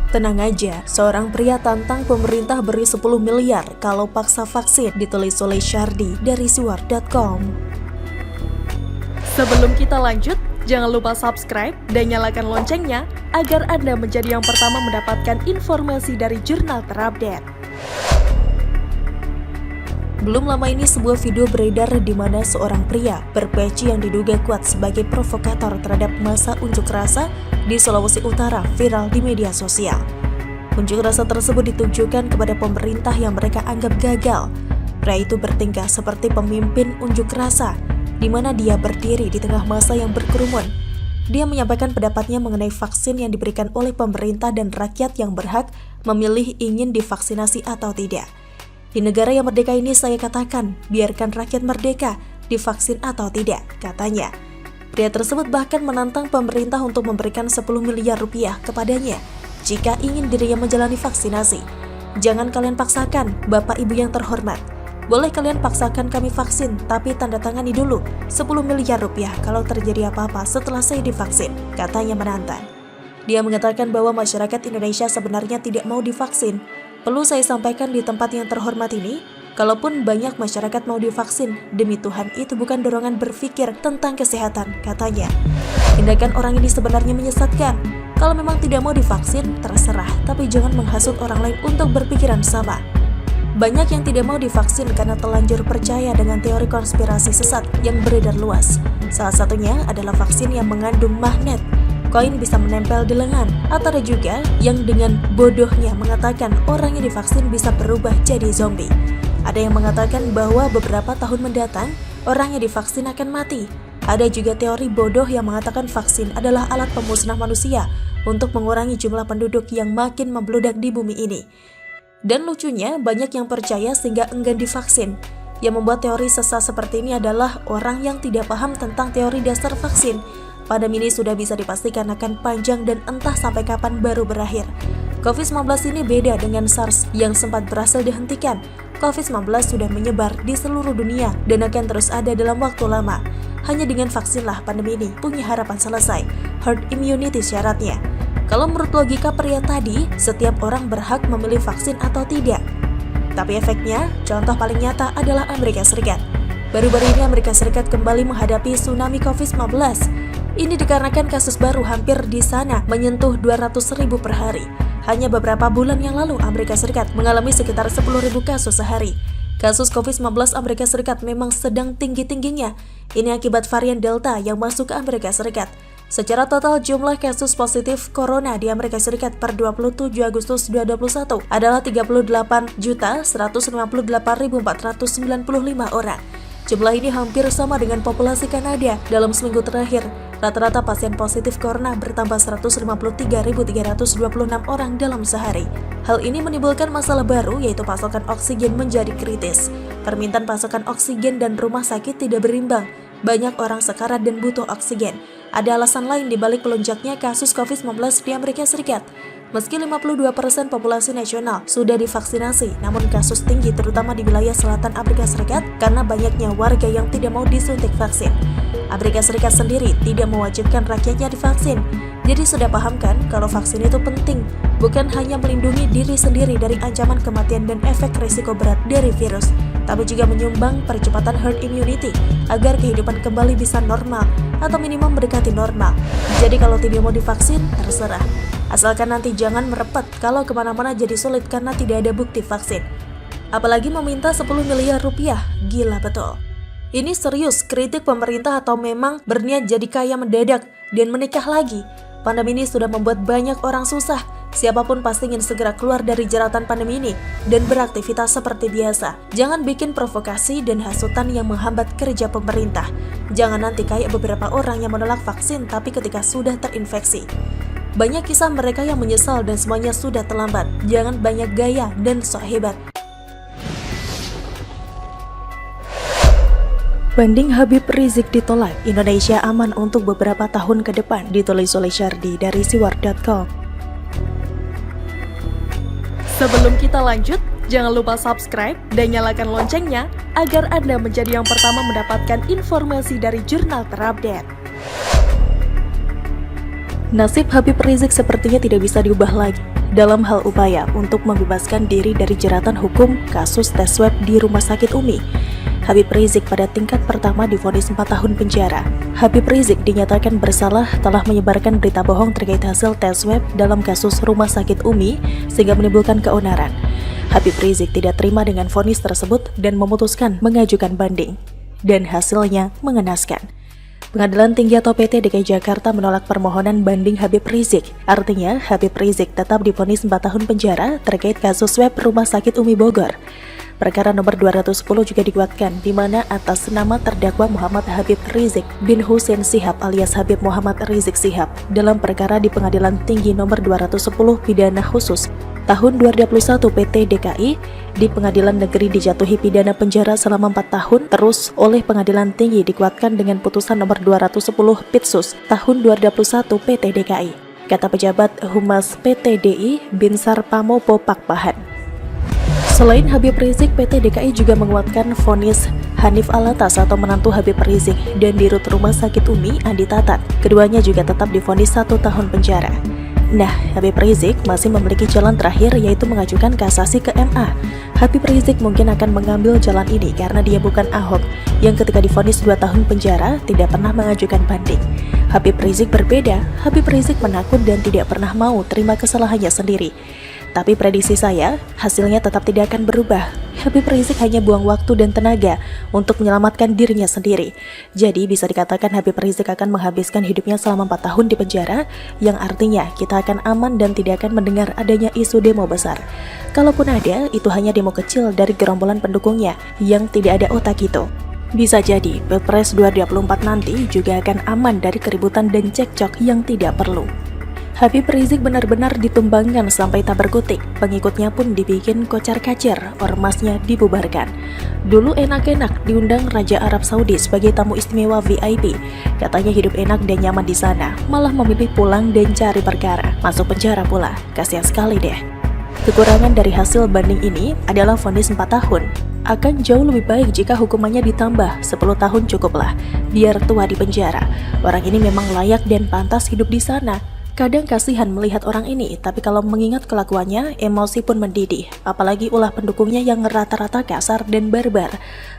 Tenang aja, seorang pria tantang pemerintah beri 10 miliar kalau paksa vaksin, ditulis oleh Syardi dari siwar.com. Sebelum kita lanjut, jangan lupa subscribe dan nyalakan loncengnya agar Anda menjadi yang pertama mendapatkan informasi dari jurnal terupdate. Belum lama ini sebuah video beredar di mana seorang pria berpeci yang diduga kuat sebagai provokator terhadap massa unjuk rasa di Sulawesi Utara viral di media sosial. Unjuk rasa tersebut ditujukan kepada pemerintah yang mereka anggap gagal. Pria itu bertingkah seperti pemimpin unjuk rasa, di mana dia berdiri di tengah massa yang berkerumun. Dia menyampaikan pendapatnya mengenai vaksin yang diberikan oleh pemerintah dan rakyat yang berhak memilih ingin divaksinasi atau tidak. Di negara yang merdeka ini saya katakan, biarkan rakyat merdeka, divaksin atau tidak, katanya. Pria tersebut bahkan menantang pemerintah untuk memberikan 10 miliar rupiah kepadanya jika ingin dirinya menjalani vaksinasi. Jangan kalian paksakan, Bapak Ibu yang terhormat. Boleh kalian paksakan kami vaksin, tapi tanda tangani dulu 10 miliar rupiah kalau terjadi apa-apa setelah saya divaksin, katanya menantang. Dia mengatakan bahwa masyarakat Indonesia sebenarnya tidak mau divaksin. Perlu saya sampaikan di tempat yang terhormat ini, kalaupun banyak masyarakat mau divaksin, demi Tuhan itu bukan dorongan berpikir tentang kesehatan, katanya. Tindakan orang ini sebenarnya menyesatkan. Kalau memang tidak mau divaksin, terserah, tapi jangan menghasut orang lain untuk berpikiran sama. Banyak yang tidak mau divaksin karena telanjur percaya dengan teori konspirasi sesat yang beredar luas. Salah satunya adalah vaksin yang mengandung magnet. Koin bisa menempel di lengan, atau ada juga yang dengan bodohnya mengatakan orang yang divaksin bisa berubah jadi zombie. Ada yang mengatakan bahwa beberapa tahun mendatang, orang yang divaksin akan mati. Ada juga teori bodoh yang mengatakan vaksin adalah alat pemusnah manusia untuk mengurangi jumlah penduduk yang makin membludak di bumi ini. Dan lucunya, banyak yang percaya sehingga enggan divaksin. Yang membuat teori sesat seperti ini adalah orang yang tidak paham tentang teori dasar vaksin. Pandemi ini sudah bisa dipastikan akan panjang dan entah sampai kapan baru berakhir. COVID-19 ini beda dengan SARS yang sempat berhasil dihentikan. COVID-19 sudah menyebar di seluruh dunia dan akan terus ada dalam waktu lama. Hanya dengan vaksinlah pandemi ini punya harapan selesai. Herd immunity syaratnya. Kalau menurut logika pria tadi, setiap orang berhak memilih vaksin atau tidak. Tapi efeknya, contoh paling nyata adalah Amerika Serikat. Baru-baru ini Amerika Serikat kembali menghadapi tsunami COVID-19. Ini dikarenakan kasus baru hampir di sana menyentuh 200.000 per hari. Hanya beberapa bulan yang lalu Amerika Serikat mengalami sekitar 10.000 kasus sehari. Kasus COVID-19 Amerika Serikat memang sedang tinggi-tingginya. Ini akibat varian Delta yang masuk ke Amerika Serikat. Secara total jumlah kasus positif corona di Amerika Serikat per 27 Agustus 2021 adalah 38.158.495 orang. Jumlah ini hampir sama dengan populasi Kanada dalam seminggu terakhir. Rata-rata pasien positif corona bertambah 153.326 orang dalam sehari. Hal ini menimbulkan masalah baru yaitu pasokan oksigen menjadi kritis. Permintaan pasokan oksigen dan rumah sakit tidak berimbang. Banyak orang sekarat dan butuh oksigen. Ada alasan lain dibalik melonjaknya kasus COVID-19 di Amerika Serikat. Meski 52% populasi nasional sudah divaksinasi, namun kasus tinggi terutama di wilayah selatan Amerika Serikat karena banyaknya warga yang tidak mau disuntik vaksin. Amerika Serikat sendiri tidak mewajibkan rakyatnya divaksin. Jadi sudah paham kan kalau vaksin itu penting, bukan hanya melindungi diri sendiri dari ancaman kematian dan efek risiko berat dari virus, tapi juga menyumbang percepatan herd immunity agar kehidupan kembali bisa normal atau minimum mendekati normal. Jadi kalau tidak mau divaksin, terserah. Asalkan nanti jangan merepet kalau kemana-mana jadi sulit karena tidak ada bukti vaksin. Apalagi meminta 10 miliar rupiah, gila betul. Ini serius kritik pemerintah atau memang berniat jadi kaya mendadak dan menikah lagi? Pandemi ini sudah membuat banyak orang susah. Siapapun pasti ingin segera keluar dari jeratan pandemi ini dan beraktivitas seperti biasa. Jangan bikin provokasi dan hasutan yang menghambat kerja pemerintah. Jangan nanti kayak beberapa orang yang menolak vaksin tapi ketika sudah terinfeksi. Banyak kisah mereka yang menyesal dan semuanya sudah terlambat. Jangan banyak gaya dan sok hebat. Banding Habib Rizik ditolak, Indonesia aman untuk beberapa tahun ke depan, ditulis oleh Syardi dari siwar.com. Sebelum kita lanjut, jangan lupa subscribe dan nyalakan loncengnya agar Anda menjadi yang pertama mendapatkan informasi dari jurnal terupdate. Nasib Habib Rizik sepertinya tidak bisa diubah lagi. dalam hal upaya untuk membebaskan diri dari jeratan hukum kasus tes swab di Rumah Sakit Umi. Habib Rizik pada tingkat pertama divonis 4 tahun penjara. Habib Rizik dinyatakan bersalah telah menyebarkan berita bohong terkait hasil tes swab dalam kasus Rumah Sakit Umi sehingga menimbulkan keonaran. Habib Rizik tidak terima dengan vonis tersebut dan memutuskan mengajukan banding. Dan hasilnya mengenaskan. Pengadilan Tinggi atau PT DKI Jakarta menolak permohonan banding Habib Rizik. Artinya, Habib Rizik tetap divonis 4 tahun penjara terkait kasus swab Rumah Sakit Umi Bogor. Perkara nomor 210 juga dikuatkan, di mana atas nama terdakwa Muhammad Habib Rizik bin Hussein Shihab alias Habib Muhammad Rizik Shihab dalam perkara di Pengadilan Tinggi nomor 210 Pidana Khusus tahun 2021 PT DKI di Pengadilan Negeri dijatuhi pidana penjara selama 4 tahun terus oleh Pengadilan Tinggi dikuatkan dengan putusan nomor 210 Pitsus tahun 2021 PT DKI, kata pejabat Humas PT DI Binsar Pamopo Pakpahan. Selain Habib Rizik, PT DKI juga menguatkan vonis Hanif Alatas atau menantu Habib Rizik dan Dirut Rumah Sakit Umi Andi Tatat. Keduanya juga tetap divonis 1 tahun penjara. Nah, Habib Rizik masih memiliki jalan terakhir yaitu mengajukan kasasi ke MA. Habib Rizik mungkin akan mengambil jalan ini karena dia bukan Ahok yang ketika divonis 2 tahun penjara tidak pernah mengajukan banding. Habib Rizik berbeda, Habib Rizik menakut dan tidak pernah mau terima kesalahannya sendiri. Tapi prediksi saya, hasilnya tetap tidak akan berubah. Habib Rizik hanya buang waktu dan tenaga untuk menyelamatkan dirinya sendiri. Jadi bisa dikatakan Habib Rizik akan menghabiskan hidupnya selama 4 tahun di penjara, yang artinya kita akan aman dan tidak akan mendengar adanya isu demo besar. Kalaupun ada, itu hanya demo kecil dari gerombolan pendukungnya yang tidak ada otak itu. Bisa jadi Pilpres 2024 nanti juga akan aman dari keributan dan cekcok yang tidak perlu. Habib Rizik benar-benar ditumbangkan sampai tak berkutik, pengikutnya pun dibikin kocar-kacir, ormasnya dibubarkan. Dulu enak-enak diundang Raja Arab Saudi sebagai tamu istimewa VIP, katanya hidup enak dan nyaman di sana, malah memilih pulang dan cari perkara, masuk penjara pula, kasihan sekali deh. Kekurangan dari hasil banding ini adalah vonis 4 tahun. Akan jauh lebih baik jika hukumannya ditambah 10 tahun cukuplah, biar tua di penjara. Orang ini memang layak dan pantas hidup di sana. Kadang kasihan melihat orang ini, tapi kalau mengingat kelakuannya, emosi pun mendidih. Apalagi ulah pendukungnya yang rata-rata kasar dan barbar.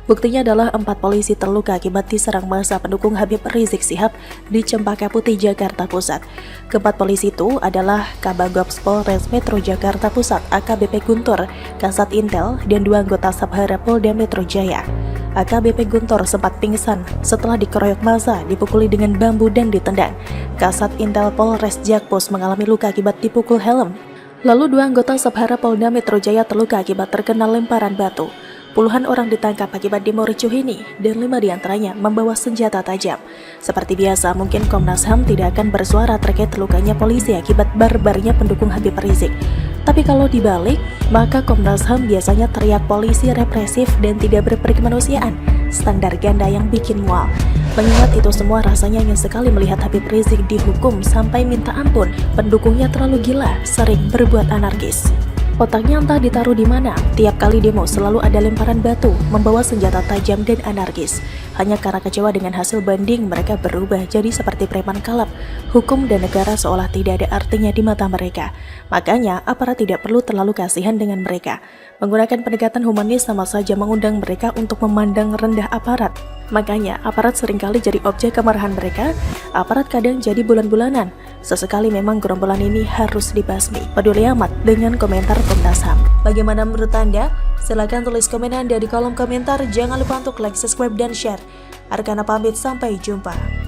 Buktinya adalah 4 polisi terluka akibat diserang massa pendukung Habib Rizik Shihab di Cempaka Putih, Jakarta Pusat. Keempat polisi itu adalah Kabagops Polres Metro Jakarta Pusat AKBP Guntur, Kasat Intel, dan 2 anggota Sabhara Polda Metro Jaya. AKBP Guntur sempat pingsan setelah dikeroyok massa, dipukuli dengan bambu dan ditendang. Kasat Intel Polres Jakpus mengalami luka akibat dipukul helm. Lalu 2 anggota Sabhara Polda Metro Jaya terluka akibat terkena lemparan batu. Puluhan orang ditangkap akibat demo ricuh ini, dan 5 diantaranya membawa senjata tajam. Seperti biasa, mungkin Komnas HAM tidak akan bersuara terkait terlukanya polisi akibat barbarnya pendukung Habib Rizik. Tapi kalau dibalik, maka Komnas HAM biasanya teriak polisi represif dan tidak berperi kemanusiaan. Standar ganda yang bikin mual. Mengingat itu semua, rasanya ingin sekali melihat Habib Rizik dihukum sampai minta ampun. Pendukungnya terlalu gila, sering berbuat anarkis. Otaknya entah ditaruh di mana. Tiap kali demo selalu ada lemparan batu, membawa senjata tajam dan anarkis. Hanya karena kecewa dengan hasil banding, mereka berubah jadi seperti preman kalap. Hukum dan negara seolah tidak ada artinya di mata mereka. Makanya, aparat tidak perlu terlalu kasihan dengan mereka. Menggunakan pendekatan humanis sama saja mengundang mereka untuk memandang rendah aparat. Makanya, aparat seringkali jadi objek kemarahan mereka. Aparat kadang jadi bulan-bulanan. Sesekali memang gerombolan ini harus dibasmi. Peduli amat dengan komentar Komnas HAM. Bagaimana menurut Anda? Silahkan tulis komen Anda di kolom komentar. Jangan lupa untuk like, subscribe, dan share. Arkana pamit, sampai jumpa.